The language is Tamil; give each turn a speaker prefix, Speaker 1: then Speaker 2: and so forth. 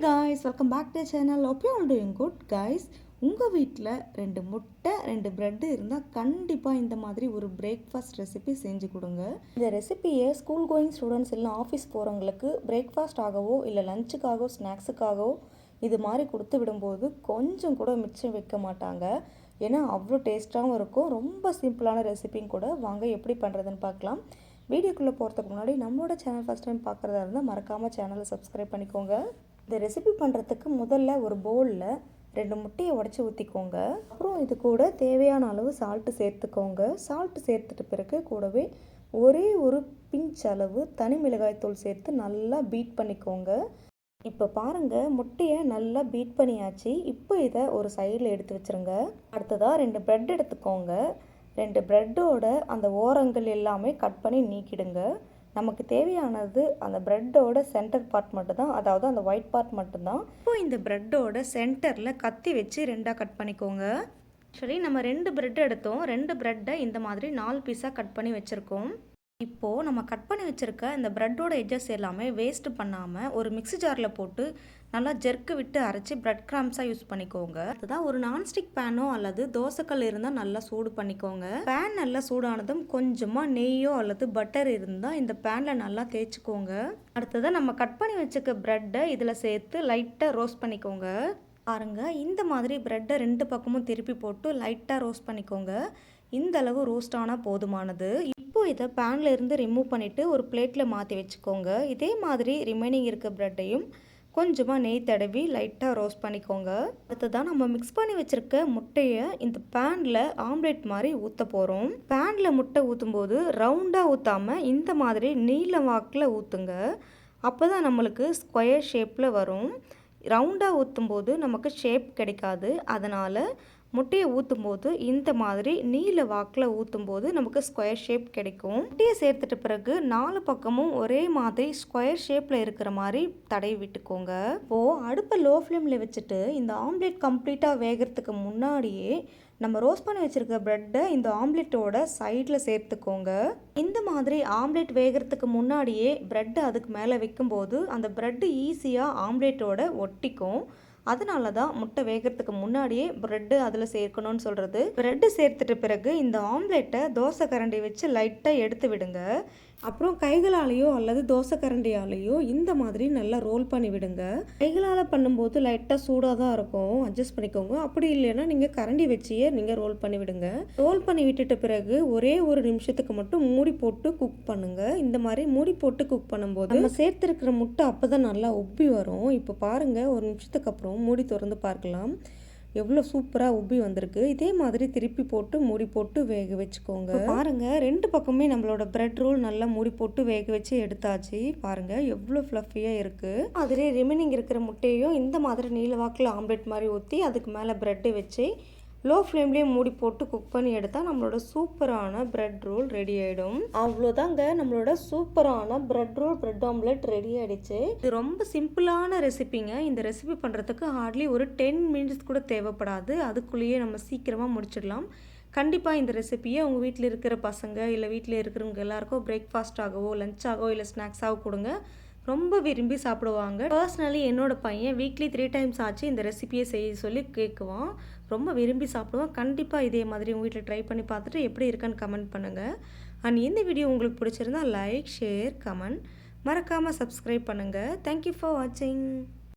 Speaker 1: guys, welcome back to the channel. Hope you all doing good guys. உங்கள் வீட்டில் 2 முட்டை 2 பிரெட் இருந்தால் கண்டிப்பாக இந்த மாதிரி ஒரு பிரேக்ஃபாஸ்ட் ரெசிபி செஞ்சு கொடுங்க. இந்த ரெசிபியை ஸ்கூல் கோயிங் ஸ்டூடெண்ட்ஸ் இல்லை ஆஃபீஸ் போகிறவங்களுக்கு பிரேக்ஃபாஸ்ட் ஆகவோ இல்லை லஞ்சுக்காகவோ ஸ்நாக்ஸுக்காகவோ இது மாதிரி கொடுத்து விடும்போது கொஞ்சம் கூட மிச்சம் வைக்க மாட்டாங்க. ஏன்னா அவ்வளோ டேஸ்ட்டாகவும் இருக்கும். ரொம்ப சிம்பிளான ரெசிபியும் கூட. வாங்க எப்படி பண்ணுறதுன்னு பார்க்கலாம். வீடியோக்குள்ளே போகிறதுக்கு முன்னாடி நம்மளோட சேனல் ஃபஸ்ட் டைம் பார்க்குறதா இருந்தால் மறக்காமல் சேனலை சப்ஸ்கிரைப் பண்ணிக்கோங்க. இந்த ரெசிபி பண்ணுறதுக்கு முதல்ல ஒரு பவுலில் 2 முட்டையை உடச்சி ஊற்றிக்கோங்க. அப்புறம் இது கூட தேவையான அளவு சால்ட்டு சேர்த்துக்கோங்க. சால்ட்டு சேர்த்துட்ட பிறகு கூடவே ஒரே ஒரு பிஞ்ச் அளவு தனி மிளகாய்த்தூள் சேர்த்து நல்லா பீட் பண்ணிக்கோங்க. இப்போ பாருங்கள், முட்டையை நல்லா பீட் பண்ணியாச்சு. இப்போ இதை ஒரு சைடில் எடுத்து வச்சுருங்க. அடுத்ததாக 2 பிரெட் எடுத்துக்கோங்க. 2 பிரெட்டோட அந்த ஓரங்கள் எல்லாமே கட் பண்ணி நீக்கிடுங்க. நமக்கு தேவையானது அந்த ப்ரெட்டோட சென்டர் பார்ட் மட்டும்தான், அதாவது அந்த ஒயிட் பார்ட் மட்டும்தான். இப்போ இந்த ப்ரெட்டோட சென்டரில் கத்தி வச்சு 2ஆக கட் பண்ணிக்கோங்க. ஆக்சுவலி நம்ம 2 பிரெட் எடுத்தோம். 2 பிரெட்டை இந்த மாதிரி 4 பீஸாக கட் பண்ணி வச்சுருக்கோம். இப்போது நம்ம கட் பண்ணி வச்சுருக்க இந்த ப்ரெட்டோட எட்ஜஸ் எல்லாமே வேஸ்ட் பண்ணாமல் ஒரு மிக்ஸி ஜாரில் போட்டு நல்லா ஜெர்க்கு விட்டு அரைச்சி பிரெட் கிராம்ஸாக யூஸ் பண்ணிக்கோங்க. அதுதான் ஒரு நான்ஸ்டிக் பேனோ அல்லது தோசைக்கல் இருந்தால் நல்லா சூடு பண்ணிக்கோங்க. பேன் நல்லா சூடானதும் கொஞ்சமாக நெய்யோ அல்லது பட்டர் இருந்தால் இந்த பேனில் நல்லா தேய்ச்சிக்கோங்க. அடுத்ததாக நம்ம கட் பண்ணி வச்சுக்க ப்ரெட்டை இதில் சேர்த்து லைட்டாக ரோஸ்ட் பண்ணிக்கோங்க. பாருங்கள், இந்த மாதிரி ப்ரெட்டை 2 பக்கமும் திருப்பி போட்டு லைட்டாக ரோஸ்ட் பண்ணிக்கோங்க. இந்த அளவு ரோஸ்ட் ஆனால் போதுமானது. இப்போ இதை பேனில் இருந்து ரிமூவ் பண்ணிவிட்டு ஒரு பிளேட்டில் மாற்றி வச்சுக்கோங்க. இதே மாதிரி ரிமைனிங் இருக்க ப்ரெட்டையும் கொஞ்சமாக நெய் தடவி லைட்டாக ரோஸ்ட் பண்ணிக்கோங்க. அடுத்ததான் நம்ம மிக்ஸ் பண்ணி வச்சுருக்க முட்டையை இந்த பேனில் ஆம்லேட் மாதிரி ஊற்ற போகிறோம். பேனில் முட்டை ஊற்றும்போது ரவுண்டாக ஊற்றாமல் இந்த மாதிரி நீல வாக்கில் ஊற்றுங்க. அப்போ தான் நம்மளுக்கு ஸ்கொயர் ஷேப்பில் வரும். ரவுண்டாக ஊற்றும்போது நமக்கு ஷேப் கிடைக்காது. அதனால் முட்டையை ஊற்றும்போது இந்த மாதிரி நீல வாக்கில் ஊற்றும்போது நமக்கு ஸ்கொயர் ஷேப் கிடைக்கும். முட்டையை சேர்த்துட்ட பிறகு 4 பக்கமும் ஒரே மாதிரி ஸ்கொயர் ஷேப்பில் இருக்கிற மாதிரி தடவி விட்டுக்கோங்க. இப்போது அடுப்பை லோ ஃப்ளேமில் வச்சுட்டு இந்த ஆம்லேட் கம்ப்ளீட்டாக வேகிறதுக்கு முன்னாடியே நம்ம ரோஸ்ட் பண்ணி வச்சுருக்க ப்ரெட்டை இந்த ஆம்லேட்டோட சைடில் சேர்த்துக்கோங்க. இந்த மாதிரி ஆம்லேட் வேகிறதுக்கு முன்னாடியே ப்ரெட்டை அதுக்கு மேலே வைக்கும்போது அந்த ப்ரெட்டு ஈஸியாக ஆம்லேட்டோட ஒட்டிக்கும். அதனால தான் முட்டை வேகிறதுக்கு முன்னாடியே ப்ரெட்டு அதில் சேர்க்கணும்னு சொல்கிறது. ப்ரெட்டு சேர்த்துட்ட பிறகு இந்த ஆம்லேட்டை தோசை கரண்டி வச்சு லைட்டாக எடுத்து விடுங்க. அப்புறம் கைகளாலேயோ அல்லது தோசை கரண்டியாலேயோ இந்த மாதிரி நல்லா ரோல் பண்ணி விடுங்க. கைகளால் பண்ணும்போது லைட்டாக சூடாக தான் இருக்கும், அட்ஜஸ்ட் பண்ணிக்கோங்க. அப்படி இல்லைன்னா நீங்கள் கரண்டி வச்சியே நீங்கள் ரோல் பண்ணி விடுங்க. ரோல் பண்ணி விட்டுட்ட பிறகு ஒரே ஒரு நிமிஷத்துக்கு மட்டும் மூடி போட்டு குக் பண்ணுங்கள். இந்த மாதிரி மூடி போட்டு குக் பண்ணும்போது நம்ம சேர்த்துருக்கிற முட்டை அப்போ தான் நல்லா உப்பி வரும். இப்போ பாருங்கள், ஒரு நிமிஷத்துக்கு அப்புறம் மூடி திறந்து பார்க்கலாம். எவ்வளோ சூப்பராக உப்பி வந்திருக்கு. இதே மாதிரி திருப்பி போட்டு மூடி போட்டு வேக வச்சுக்கோங்க. பாருங்கள், 2 பக்கமே நம்மளோட பிரெட் ரோல் நல்லா மூடி போட்டு வேக வச்சு எடுத்தாச்சு. பாருங்கள் எவ்வளோ ஃப்ளஃபியாக இருக்குது. அதிலே ரிமைனிங் இருக்கிற முட்டையும் இந்த மாதிரி நீல வாக்கில் ஆம்லேட் மாதிரி ஊற்றி அதுக்கு மேலே ப்ரெட்டை வச்சு லோ ஃப்ளேம்லேயே மூடி போட்டு குக் பண்ணி எடுத்தால் நம்மளோட சூப்பரான பிரெட் ரோல் ரெடி ஆகிடும். அவ்வளோதாங்க, நம்மளோட சூப்பரான bread roll bread omelette ready ஆகிடுச்சு. இது ரொம்ப சிம்பிளான ரெசிபிங்க. இந்த ரெசிபி பண்ணுறதுக்கு ஹார்ட்லி ஒரு 10 மினிட்ஸ் கூட தேவைப்படாது. அதுக்குள்ளேயே நம்ம சீக்கிரமாக முடிச்சிடலாம். கண்டிப்பாக இந்த ரெசிபியை உங்கள் வீட்டில் இருக்கிற பசங்க இல்லை வீட்டில் இருக்கிறவங்க எல்லாருக்கும் பிரேக்ஃபாஸ்ட்டாகவோ லஞ்சாகவோ இல்லை ஸ்நாக்ஸாகவோ கொடுங்க. ரொம்ப விரும்பி சாப்பிடுவாங்க. பர்சனலி என்னோட பையன் வீக்லி 3 டைம்ஸ் ஆச்சு இந்த ரெசிபியை செய்ய சொல்லி கேட்குவான். ரொம்ப விரும்பி சாப்பிடுவான். கண்டிப்பாக இதே மாதிரி உங்கள் வீட்டில் ட்ரை பண்ணி பார்த்துட்டு எப்படி இருக்குன்னு கமெண்ட் பண்ணுங்கள். அண்ட் இந்த வீடியோ உங்களுக்கு பிடிச்சிருந்தா லைக், ஷேர், கமெண்ட் மறக்காமல் சப்ஸ்கிரைப் பண்ணுங்கள். தேங்க்யூ ஃபார் வாட்சிங்.